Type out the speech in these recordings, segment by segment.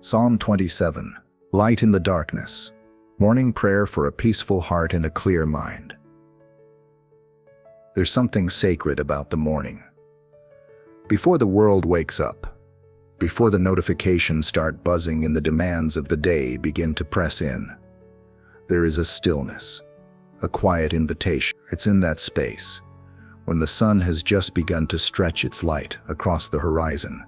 Psalm 27, Light in the Darkness. Morning prayer for a peaceful heart and a clear mind. There's something sacred about the morning. Before the world wakes up, before the notifications start buzzing and the demands of the day begin to press in, there is a stillness, a quiet invitation. It's in that space, when the sun has just begun to stretch its light across the horizon,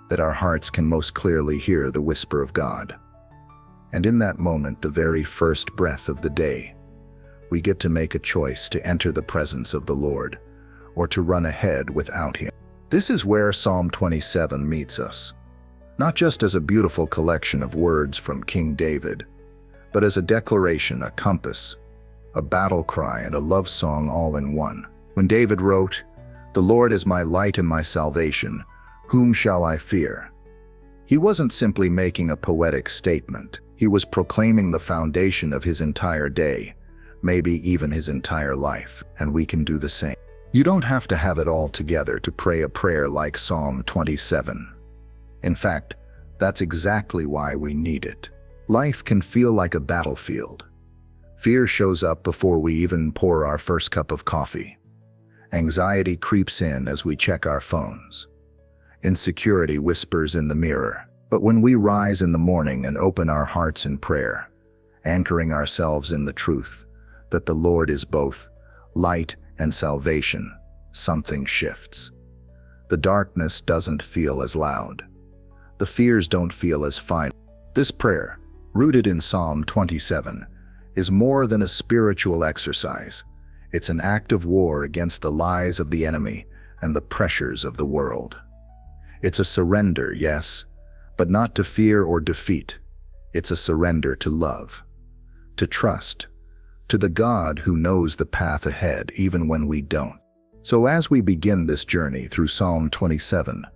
that our hearts can most clearly hear the whisper of God. And in that moment, the very first breath of the day, we get to make a choice to enter the presence of the Lord, or to run ahead without Him. This is where Psalm 27 meets us, not just as a beautiful collection of words from King David, but as a declaration, a compass, a battle cry, and a love song all in one. When David wrote, "The Lord is my light and my salvation, whom shall I fear?" he wasn't simply making a poetic statement. He was proclaiming the foundation of his entire day, maybe even his entire life, and we can do the same. You don't have to have it all together to pray a prayer like Psalm 27. In fact, that's exactly why we need it. Life can feel like a battlefield. Fear shows up before we even pour our first cup of coffee. Anxiety creeps in as we check our phones. Insecurity whispers in the mirror. But when we rise in the morning and open our hearts in prayer, anchoring ourselves in the truth that the Lord is both light and salvation, something shifts. The darkness doesn't feel as loud. The fears don't feel as final. This prayer, rooted in Psalm 27, is more than a spiritual exercise. It's an act of war against the lies of the enemy and the pressures of the world. It's a surrender, yes, but not to fear or defeat. It's a surrender to love, to trust, to the God who knows the path ahead even when we don't. So as we begin this journey through Psalm 27,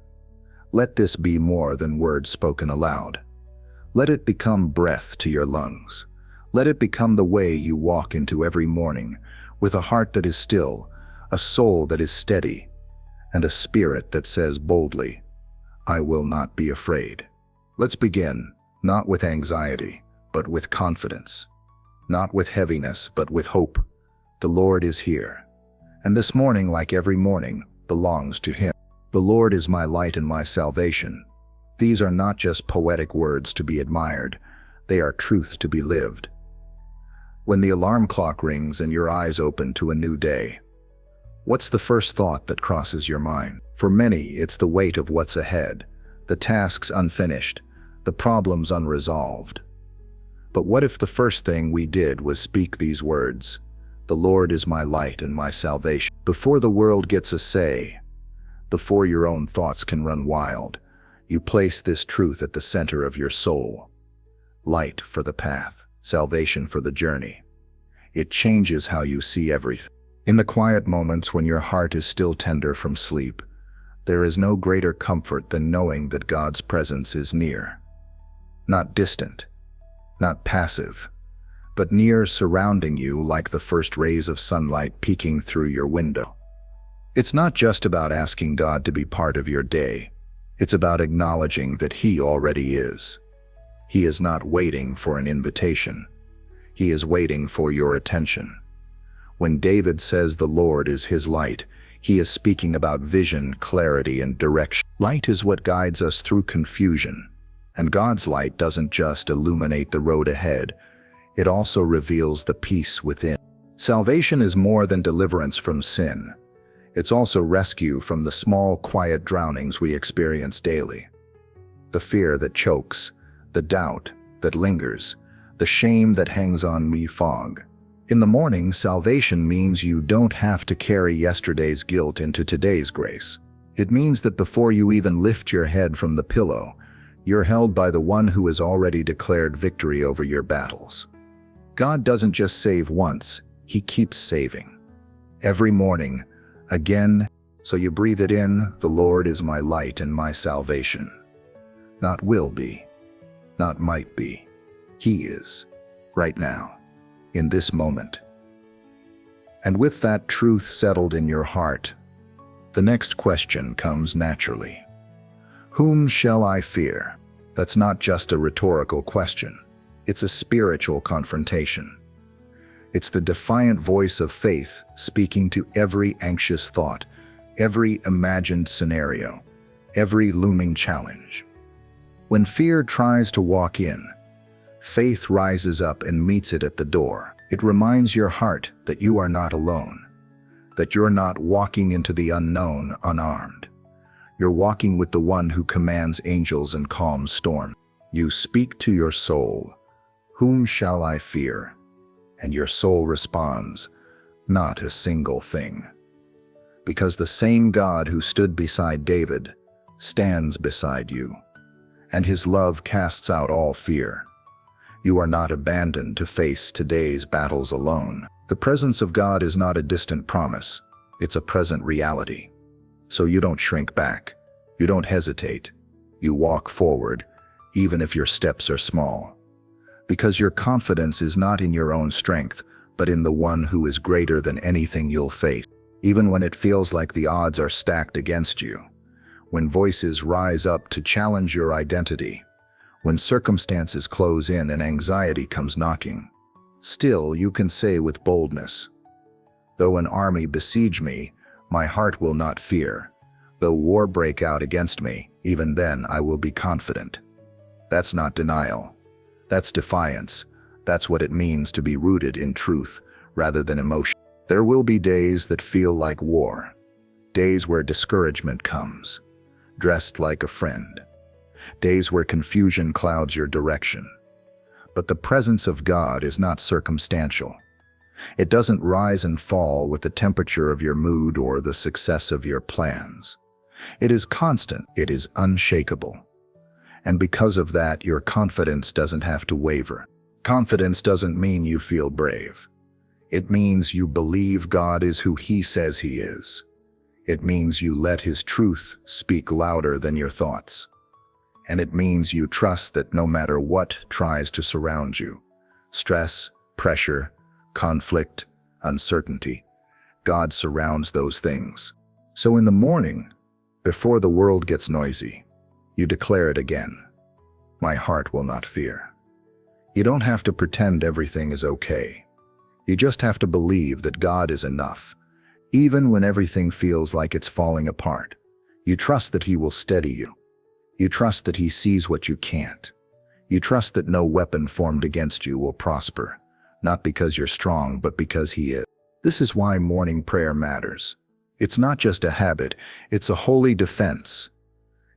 let this be more than words spoken aloud. Let it become breath to your lungs. Let it become the way you walk into every morning, with a heart that is still, a soul that is steady, and a spirit that says boldly, "I will not be afraid." Let's begin, not with anxiety, but with confidence. Not with heaviness, but with hope. The Lord is here. And this morning, like every morning, belongs to Him. The Lord is my light and my salvation. These are not just poetic words to be admired. They are truth to be lived. When the alarm clock rings and your eyes open to a new day, what's the first thought that crosses your mind? For many, it's the weight of what's ahead, the tasks unfinished, the problems unresolved. But what if the first thing we did was speak these words, "The Lord is my light and my salvation"? Before the world gets a say, before your own thoughts can run wild, you place this truth at the center of your soul. Light for the path, salvation for the journey. It changes how you see everything. In the quiet moments when your heart is still tender from sleep, there is no greater comfort than knowing that God's presence is near. Not distant, not passive, but near, surrounding you like the first rays of sunlight peeking through your window. It's not just about asking God to be part of your day. It's about acknowledging that He already is. He is not waiting for an invitation. He is waiting for your attention. When David says the Lord is his light, he is speaking about vision, clarity, and direction. Light is what guides us through confusion. And God's light doesn't just illuminate the road ahead, it also reveals the peace within. Salvation is more than deliverance from sin. It's also rescue from the small, quiet drownings we experience daily. The fear that chokes, the doubt that lingers, the shame that hangs on me fog. In the morning, salvation means you don't have to carry yesterday's guilt into today's grace. It means that before you even lift your head from the pillow, you're held by the one who has already declared victory over your battles. God doesn't just save once, He keeps saving. Every morning, again, so you breathe it in, "The Lord is my light and my salvation." Not will be, not might be. He is, right now, in this moment. And with that truth settled in your heart, the next question comes naturally. Whom shall I fear? That's not just a rhetorical question. It's a spiritual confrontation. It's the defiant voice of faith speaking to every anxious thought, every imagined scenario, every looming challenge. When fear tries to walk in, faith rises up and meets it at the door. It reminds your heart that you are not alone, that you're not walking into the unknown unarmed. You're walking with the one who commands angels and calms storms. You speak to your soul, "Whom shall I fear?" And your soul responds, "Not a single thing." Because the same God who stood beside David stands beside you, and his love casts out all fear. You are not abandoned to face today's battles alone. The presence of God is not a distant promise, it's a present reality. So you don't shrink back, you don't hesitate, you walk forward, even if your steps are small. Because your confidence is not in your own strength, but in the one who is greater than anything you'll face. Even when it feels like the odds are stacked against you, when voices rise up to challenge your identity, when circumstances close in and anxiety comes knocking, still you can say with boldness, "Though an army besiege me, my heart will not fear. Though war break out against me, even then I will be confident." That's not denial. That's defiance. That's what it means to be rooted in truth rather than emotion. There will be days that feel like war, days where discouragement comes, dressed like a friend, days where confusion clouds your direction. But the presence of God is not circumstantial. It doesn't rise and fall with the temperature of your mood or the success of your plans. It is constant, it is unshakable. And because of that, your confidence doesn't have to waver. Confidence doesn't mean you feel brave. It means you believe God is who He says He is. It means you let His truth speak louder than your thoughts. And it means you trust that no matter what tries to surround you, stress, pressure, conflict, uncertainty, God surrounds those things. So in the morning, before the world gets noisy, you declare it again. My heart will not fear. You don't have to pretend everything is okay. You just have to believe that God is enough, even when everything feels like it's falling apart. You trust that He will steady you. You trust that He sees what you can't. You trust that no weapon formed against you will prosper, not because you're strong, but because He is. This is why morning prayer matters. It's not just a habit, it's a holy defense.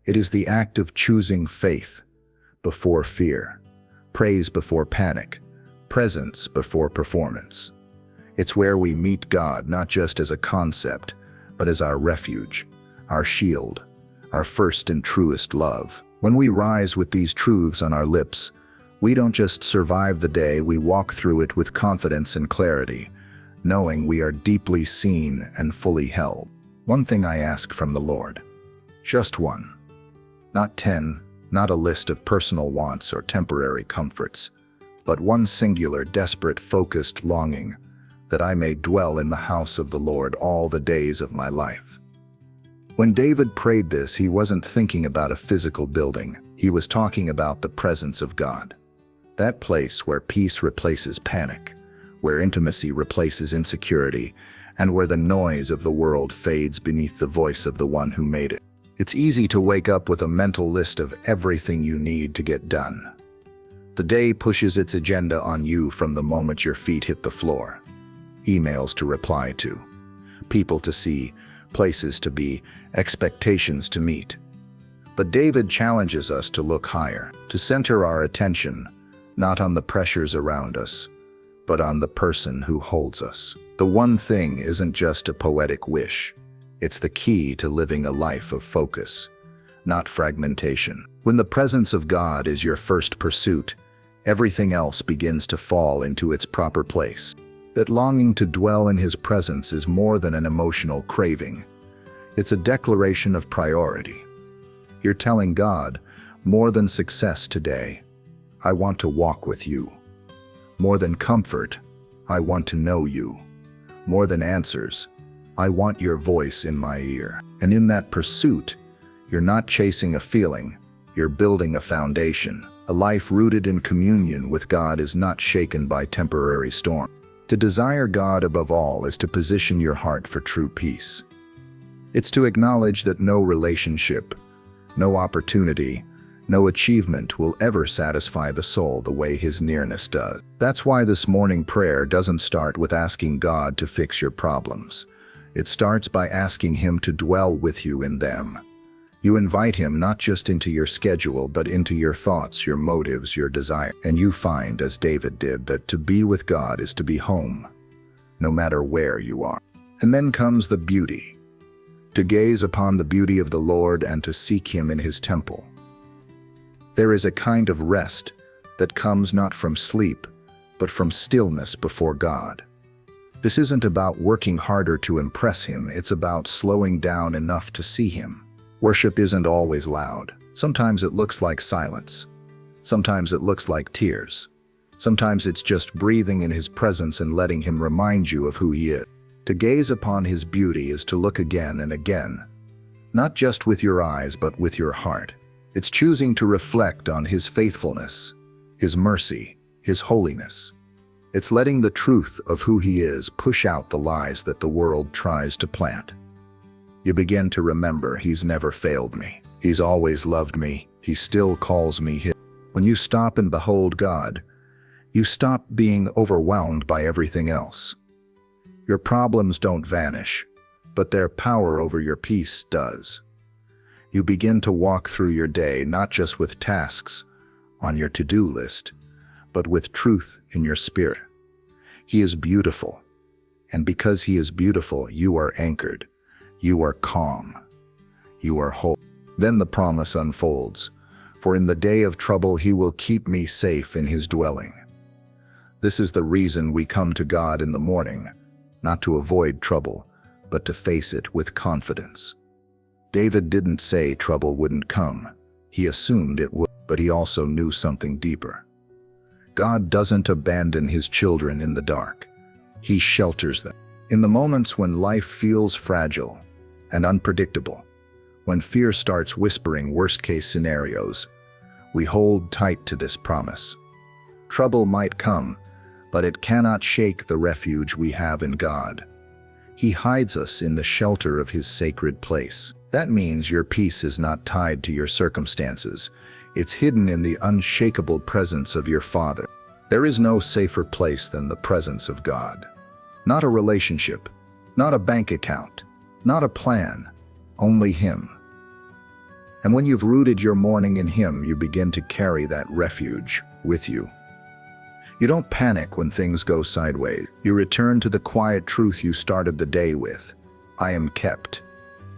It is the act of choosing faith before fear, praise before panic, presence before performance. It's where we meet God not just as a concept, but as our refuge, our shield, our first and truest love. When we rise with these truths on our lips, we don't just survive the day, we walk through it with confidence and clarity, knowing we are deeply seen and fully held. One thing I ask from the Lord, just one, not 10, not a list of personal wants or temporary comforts, but one singular, desperate, focused longing, that I may dwell in the house of the Lord all the days of my life. When David prayed this, he wasn't thinking about a physical building. He was talking about the presence of God. That place where peace replaces panic, where intimacy replaces insecurity, and where the noise of the world fades beneath the voice of the one who made it. It's easy to wake up with a mental list of everything you need to get done. The day pushes its agenda on you from the moment your feet hit the floor. Emails to reply to, people to see, places to be, expectations to meet. But David challenges us to look higher, to center our attention, not on the pressures around us, but on the person who holds us. The one thing isn't just a poetic wish. It's the key to living a life of focus, not fragmentation. When the presence of God is your first pursuit, everything else begins to fall into its proper place. That longing to dwell in His presence is more than an emotional craving. It's a declaration of priority. You're telling God, more than success today, I want to walk with you. More than comfort, I want to know you. More than answers, I want your voice in my ear. And in that pursuit, you're not chasing a feeling, You're building a foundation. A life rooted in communion with God is not shaken by temporary storm. To desire God above all is to position your heart for true peace. It's to acknowledge that no relationship, no opportunity, no achievement will ever satisfy the soul the way His nearness does. That's why this morning prayer doesn't start with asking God to fix your problems. It starts by asking Him to dwell with you in them. You invite Him not just into your schedule, but into your thoughts, your motives, your desire. And you find, as David did, that to be with God is to be home, no matter where you are. And then comes the beauty. To gaze upon the beauty of the Lord and to seek Him in His temple. There is a kind of rest that comes not from sleep, but from stillness before God. This isn't about working harder to impress Him, it's about slowing down enough to see Him. Worship isn't always loud. Sometimes it looks like silence. Sometimes it looks like tears. Sometimes it's just breathing in His presence and letting Him remind you of who He is. To gaze upon His beauty is to look again and again, not just with your eyes, but with your heart. It's choosing to reflect on His faithfulness, His mercy, His holiness. It's letting the truth of who He is push out the lies that the world tries to plant. You begin to remember He's never failed me. He's always loved me. He still calls me His. When you stop and behold God, you stop being overwhelmed by everything else. Your problems don't vanish, but their power over your peace does. You begin to walk through your day not just with tasks on your to-do list, but with truth in your spirit. He is beautiful, and because He is beautiful, you are anchored, you are calm, you are whole. Then the promise unfolds, for in the day of trouble He will keep me safe in His dwelling. This is the reason we come to God in the morning, not to avoid trouble, but to face it with confidence. David didn't say trouble wouldn't come. He assumed it would, but he also knew something deeper. God doesn't abandon His children in the dark. He shelters them. In the moments when life feels fragile and unpredictable, when fear starts whispering worst-case scenarios, we hold tight to this promise. Trouble might come, but it cannot shake the refuge we have in God. He hides us in the shelter of His sacred place. That means your peace is not tied to your circumstances. It's hidden in the unshakable presence of your Father. There is no safer place than the presence of God. Not a relationship, not a bank account, not a plan, only Him. And when you've rooted your morning in Him, you begin to carry that refuge with you. You don't panic when things go sideways. You return to the quiet truth you started the day with. I am kept.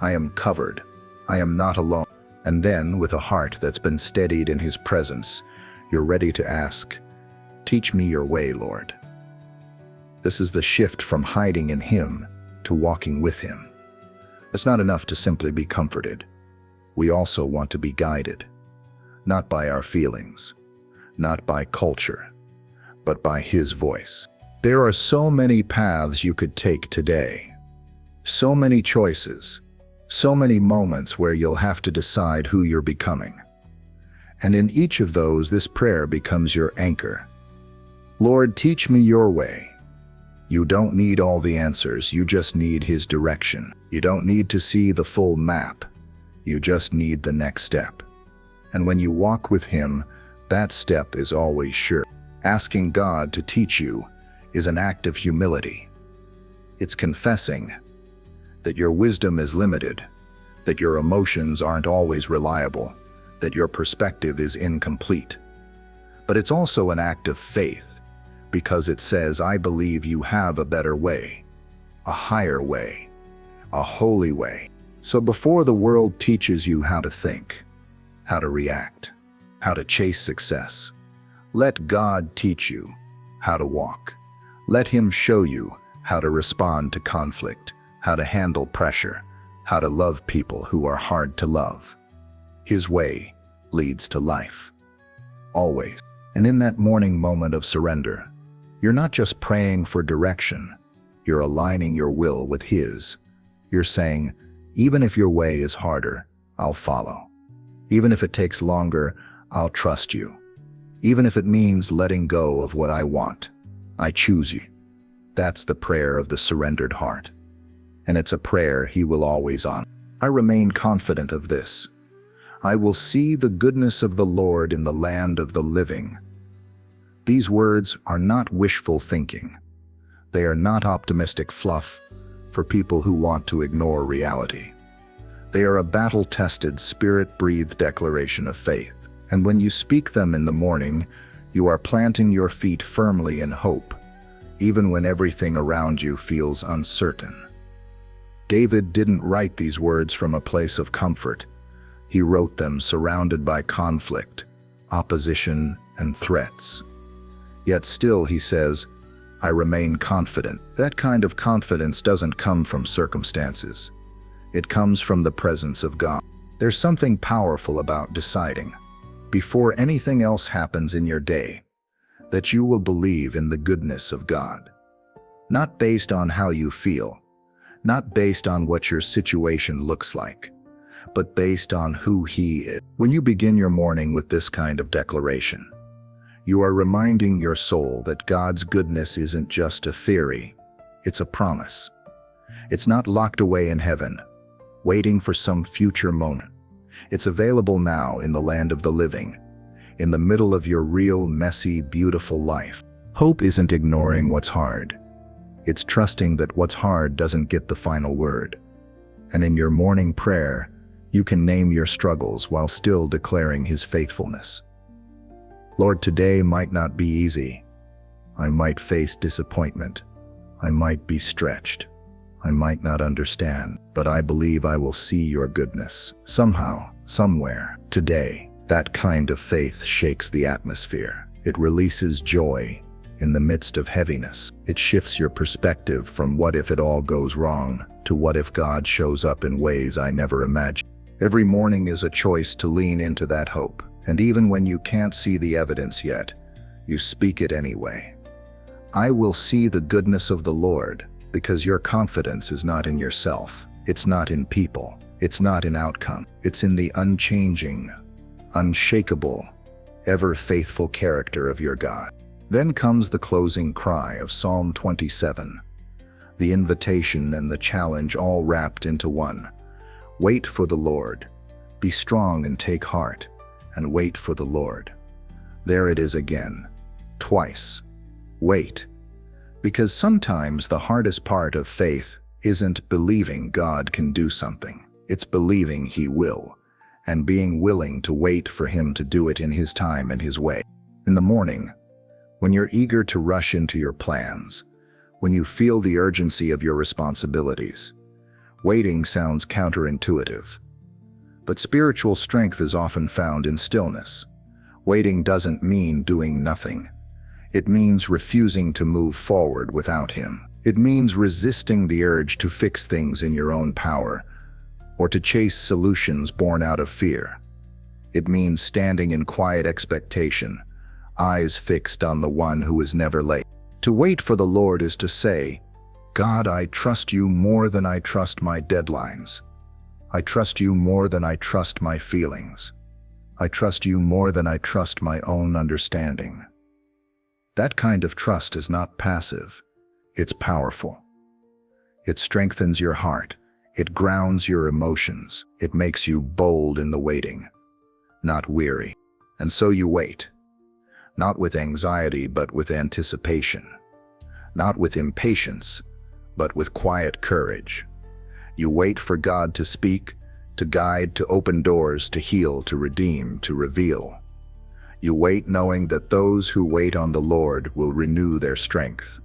I am covered. I am not alone. And then, with a heart that's been steadied in His presence, you're ready to ask, "Teach me your way, Lord." This is the shift from hiding in Him to walking with Him. It's not enough to simply be comforted. We also want to be guided, not by our feelings, not by culture, but by His voice. There are so many paths you could take today, so many choices, so many moments where you'll have to decide who you're becoming. And in each of those, this prayer becomes your anchor. Lord, teach me your way. You don't need all the answers, you just need His direction. You don't need to see the full map, you just need the next step. And when you walk with Him, that step is always sure. Asking God to teach you is an act of humility. It's confessing that your wisdom is limited, that your emotions aren't always reliable, that your perspective is incomplete. But it's also an act of faith, because it says, I believe you have a better way, a higher way, a holy way. So before the world teaches you how to think, how to react, how to chase success, let God teach you how to walk. Let Him show you how to respond to conflict, how to handle pressure, how to love people who are hard to love. His way leads to life, always. And in that morning moment of surrender, you're not just praying for direction, you're aligning your will with His. You're saying, even if your way is harder, I'll follow. Even if it takes longer, I'll trust you. Even if it means letting go of what I want, I choose you. That's the prayer of the surrendered heart. And it's a prayer He will always honor. I remain confident of this. I will see the goodness of the Lord in the land of the living. These words are not wishful thinking. They are not optimistic fluff for people who want to ignore reality. They are a battle-tested, spirit-breathed declaration of faith. And when you speak them in the morning, you are planting your feet firmly in hope, even when everything around you feels uncertain. David didn't write these words from a place of comfort. He wrote them surrounded by conflict, opposition, and threats. Yet still he says, I remain confident. That kind of confidence doesn't come from circumstances. It comes from the presence of God. There's something powerful about deciding, before anything else happens in your day, that you will believe in the goodness of God. Not based on how you feel, not based on what your situation looks like, but based on who He is. When you begin your morning with this kind of declaration, you are reminding your soul that God's goodness isn't just a theory, it's a promise. It's not locked away in heaven, waiting for some future moment. It's available now in the land of the living, in the middle of your real, messy, beautiful life. Hope isn't ignoring what's hard. It's trusting that what's hard doesn't get the final word. And in your morning prayer, you can name your struggles while still declaring His faithfulness. Lord, today might not be easy. I might face disappointment. I might be stretched. I might not understand, but I believe I will see your goodness. Somehow, somewhere, today, that kind of faith shakes the atmosphere. It releases joy in the midst of heaviness. It shifts your perspective from what if it all goes wrong to what if God shows up in ways I never imagined. Every morning is a choice to lean into that hope. And even when you can't see the evidence yet, you speak it anyway. I will see the goodness of the Lord, because your confidence is not in yourself. It's not in people. It's not in outcome. It's in the unchanging, unshakable, ever-faithful character of your God. Then comes the closing cry of Psalm 27, the invitation and the challenge all wrapped into one. Wait for the Lord. Be strong and take heart, and wait for the Lord. There it is again, twice. Wait. Because sometimes the hardest part of faith isn't believing God can do something. It's believing He will, and being willing to wait for Him to do it in His time and His way. In the morning, when you're eager to rush into your plans, when you feel the urgency of your responsibilities, waiting sounds counterintuitive. But spiritual strength is often found in stillness. Waiting doesn't mean doing nothing. It means refusing to move forward without Him. It means resisting the urge to fix things in your own power, or to chase solutions born out of fear. It means standing in quiet expectation, eyes fixed on the one who is never late. To wait for the Lord is to say, God, I trust you more than I trust my deadlines. I trust you more than I trust my feelings. I trust you more than I trust my own understanding. That kind of trust is not passive. It's powerful. It strengthens your heart. It grounds your emotions. It makes you bold in the waiting, not weary. And so you wait. Not with anxiety, but with anticipation. Not with impatience, but with quiet courage. You wait for God to speak, to guide, to open doors, to heal, to redeem, to reveal. You wait knowing that those who wait on the Lord will renew their strength.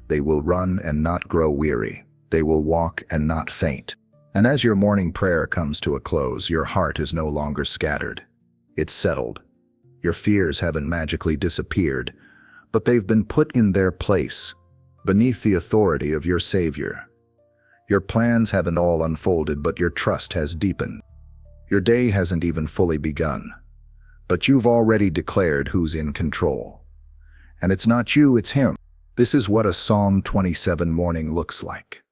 They will run and not grow weary. They will walk and not faint. And as your morning prayer comes to a close, your heart is no longer scattered. It's settled. Your fears haven't magically disappeared, but they've been put in their place, beneath the authority of your Savior. Your plans haven't all unfolded, but your trust has deepened. Your day hasn't even fully begun, but you've already declared who's in control. And it's not you, it's Him. This is what a Psalm 27 morning looks like.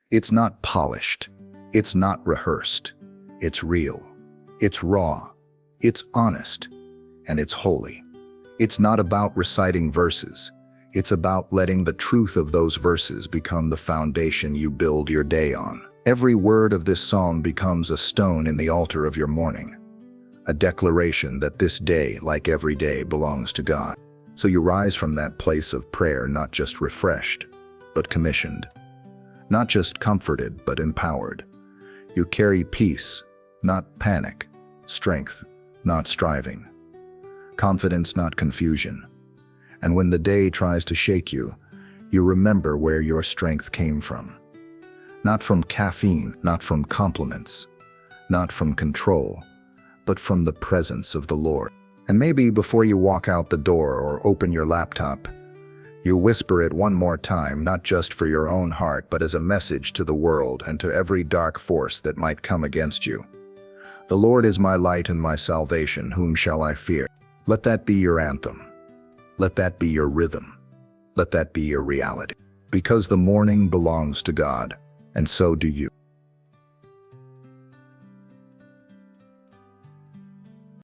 It's not polished. It's not rehearsed. It's real. It's raw. It's honest, and it's holy. It's not about reciting verses. It's about letting the truth of those verses become the foundation you build your day on. Every word of this psalm becomes a stone in the altar of your morning, a declaration that this day, like every day, belongs to God. So you rise from that place of prayer not just refreshed, but commissioned. Not just comforted, but empowered. You carry peace, not panic, strength, not striving, confidence, not confusion. And when the day tries to shake you, you remember where your strength came from. Not from caffeine, not from compliments, not from control, but from the presence of the Lord. And maybe before you walk out the door or open your laptop, you whisper it one more time, not just for your own heart, but as a message to the world and to every dark force that might come against you. The Lord is my light and my salvation, whom shall I fear? Let that be your anthem. Let that be your rhythm. Let that be your reality. Because the morning belongs to God, and so do you.